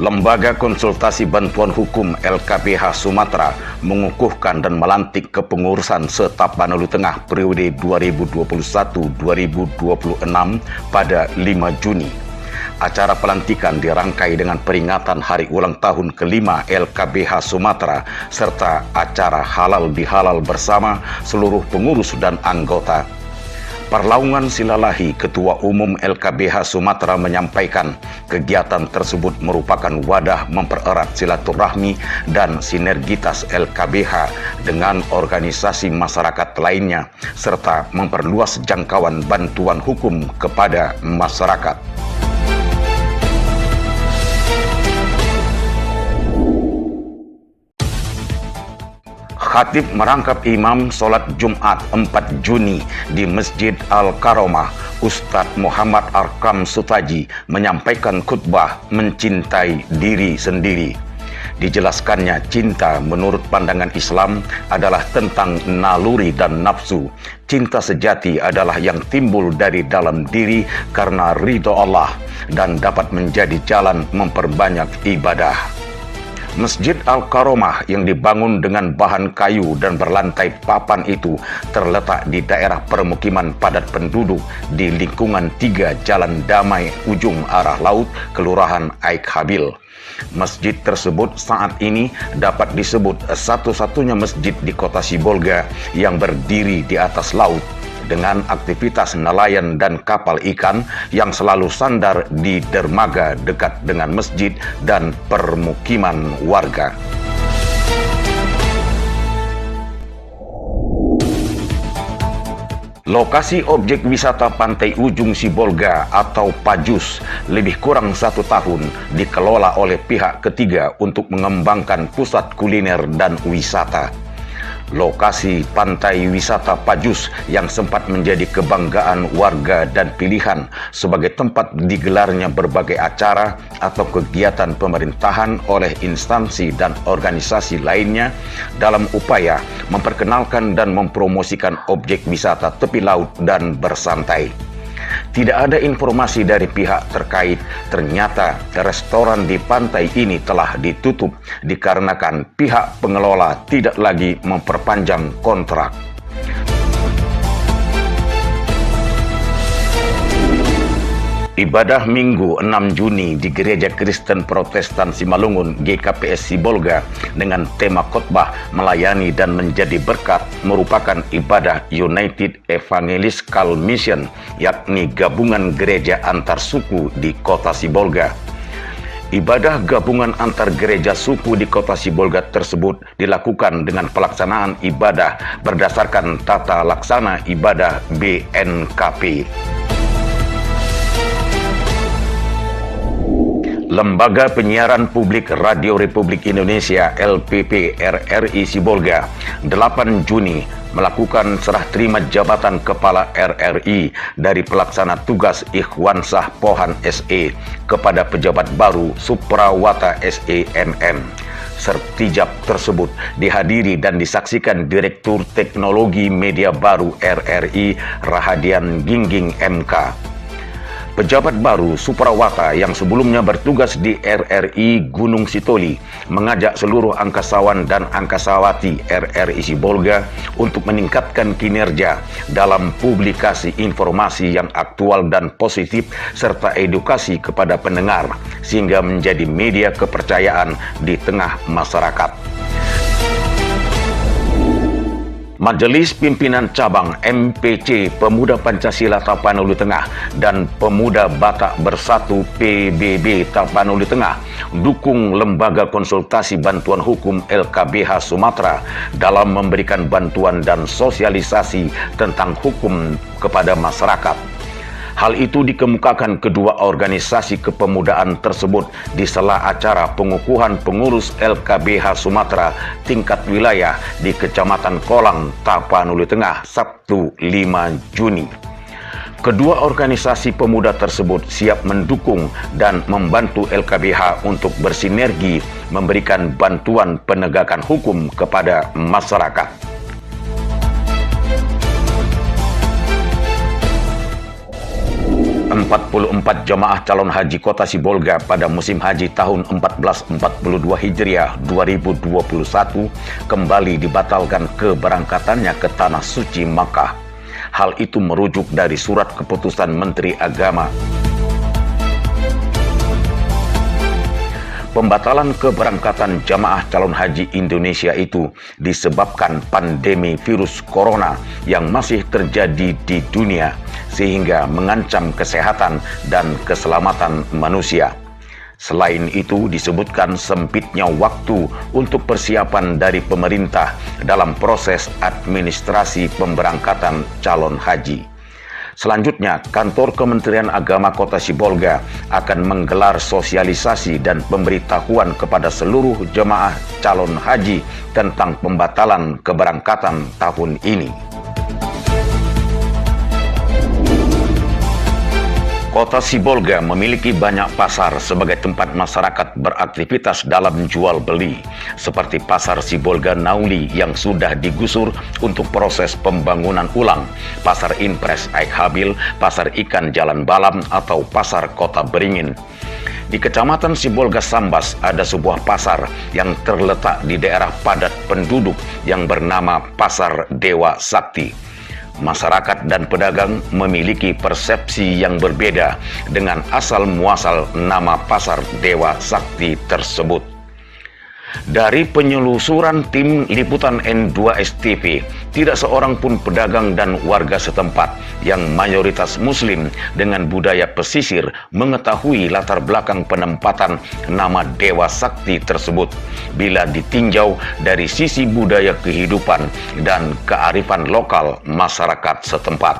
Lembaga Konsultasi Bantuan Hukum LKBH Sumatera mengukuhkan dan melantik kepengurusan Setapanuli Tengah periode 2021-2026 pada 5 Juni. Acara pelantikan dirangkai dengan peringatan hari ulang tahun kelima LKBH Sumatera serta acara halal bihalal bersama seluruh pengurus dan anggota. Parlaungan Silalahi, Ketua Umum LKBH Sumatera menyampaikan kegiatan tersebut merupakan wadah mempererat silaturahmi dan sinergitas LKBH dengan organisasi masyarakat lainnya serta memperluas jangkauan bantuan hukum kepada masyarakat. Khatib merangkap imam sholat Jumat 4 Juni di Masjid Al-Karomah, Ustadz Muhammad Arkam Sutaji menyampaikan khutbah mencintai diri sendiri. Dijelaskannya, cinta menurut pandangan Islam adalah tentang naluri dan nafsu. Cinta sejati adalah yang timbul dari dalam diri karena ridho Allah dan dapat menjadi jalan memperbanyak ibadah. Masjid Al-Karomah yang dibangun dengan bahan kayu dan berlantai papan itu terletak di daerah permukiman padat penduduk di lingkungan 3 Jalan Damai ujung arah laut, Kelurahan Aik Habil. Masjid tersebut saat ini dapat disebut satu-satunya masjid di kota Sibolga yang berdiri di atas laut, dengan aktivitas nelayan dan kapal ikan yang selalu sandar di dermaga dekat dengan masjid dan permukiman warga. Lokasi objek wisata Pantai Ujung Sibolga atau Pajus lebih kurang 1 tahun dikelola oleh pihak ketiga untuk mengembangkan pusat kuliner dan wisata. Lokasi pantai wisata Pajus yang sempat menjadi kebanggaan warga dan pilihan sebagai tempat digelarnya berbagai acara atau kegiatan pemerintahan oleh instansi dan organisasi lainnya dalam upaya memperkenalkan dan mempromosikan objek wisata tepi laut dan bersantai. Tidak ada informasi dari pihak terkait. Ternyata restoran di pantai ini telah ditutup dikarenakan pihak pengelola tidak lagi memperpanjang kontrak. Ibadah Minggu 6 Juni di Gereja Kristen Protestan Simalungun GKPS Sibolga dengan tema khotbah melayani dan menjadi berkat merupakan ibadah United Evangelical Mission, yakni gabungan gereja antar suku di kota Sibolga. Ibadah gabungan antar gereja suku di kota Sibolga tersebut dilakukan dengan pelaksanaan ibadah berdasarkan tata laksana ibadah BNKP. Lembaga Penyiaran Publik Radio Republik Indonesia LPP RRI Sibolga 8 Juni melakukan serah terima jabatan Kepala RRI dari pelaksana tugas Ikhwansah Pohan SE kepada pejabat baru Suprawata SE MM. Sertijab tersebut dihadiri dan disaksikan Direktur Teknologi Media Baru RRI Rahadian Gingging MK. Pejabat baru Suprawata yang sebelumnya bertugas di RRI Gunung Sitoli mengajak seluruh angkasawan dan angkasawati RRI Sibolga untuk meningkatkan kinerja dalam publikasi informasi yang aktual dan positif serta edukasi kepada pendengar sehingga menjadi media kepercayaan di tengah masyarakat. Majelis Pimpinan Cabang MPC Pemuda Pancasila Tapanuli Tengah dan Pemuda Batak Bersatu PBB Tapanuli Tengah dukung Lembaga Konsultasi Bantuan Hukum LKBH Sumatera dalam memberikan bantuan dan sosialisasi tentang hukum kepada masyarakat. Hal itu dikemukakan kedua organisasi kepemudaan tersebut di sela acara pengukuhan pengurus LKBH Sumatera tingkat wilayah di Kecamatan Kolang, Tapanuli Tengah, Sabtu 5 Juni. Kedua organisasi pemuda tersebut siap mendukung dan membantu LKBH untuk bersinergi memberikan bantuan penegakan hukum kepada masyarakat. 44 jamaah calon haji Kota Sibolga pada musim haji tahun 1442 Hijriah 2021 kembali dibatalkan keberangkatannya ke Tanah Suci Makkah. Hal itu merujuk dari surat keputusan Menteri Agama. Pembatalan keberangkatan jamaah calon haji Indonesia itu disebabkan pandemi virus corona yang masih terjadi di dunia sehingga mengancam kesehatan dan keselamatan manusia. Selain itu disebutkan sempitnya waktu untuk persiapan dari pemerintah dalam proses administrasi pemberangkatan calon haji. Selanjutnya, kantor Kementerian Agama Kota Sibolga akan menggelar sosialisasi dan pemberitahuan kepada seluruh jemaah calon haji tentang pembatalan keberangkatan tahun ini. Kota Sibolga memiliki banyak pasar sebagai tempat masyarakat beraktivitas dalam jual beli, seperti Pasar Sibolga Nauli yang sudah digusur untuk proses pembangunan ulang, Pasar Impres Aik Habil, Pasar Ikan Jalan Balam, atau Pasar Kota Beringin. Di Kecamatan Sibolga Sambas ada sebuah pasar yang terletak di daerah padat penduduk yang bernama Pasar Dewa Sakti. Masyarakat dan pedagang memiliki persepsi yang berbeda dengan asal-muasal nama Pasar Dewa Sakti tersebut. Dari penyelusuran tim liputan N2 STV, tidak seorang pun pedagang dan warga setempat yang mayoritas Muslim dengan budaya pesisir mengetahui latar belakang penempatan nama Dewa Sakti tersebut bila ditinjau dari sisi budaya kehidupan dan kearifan lokal masyarakat setempat.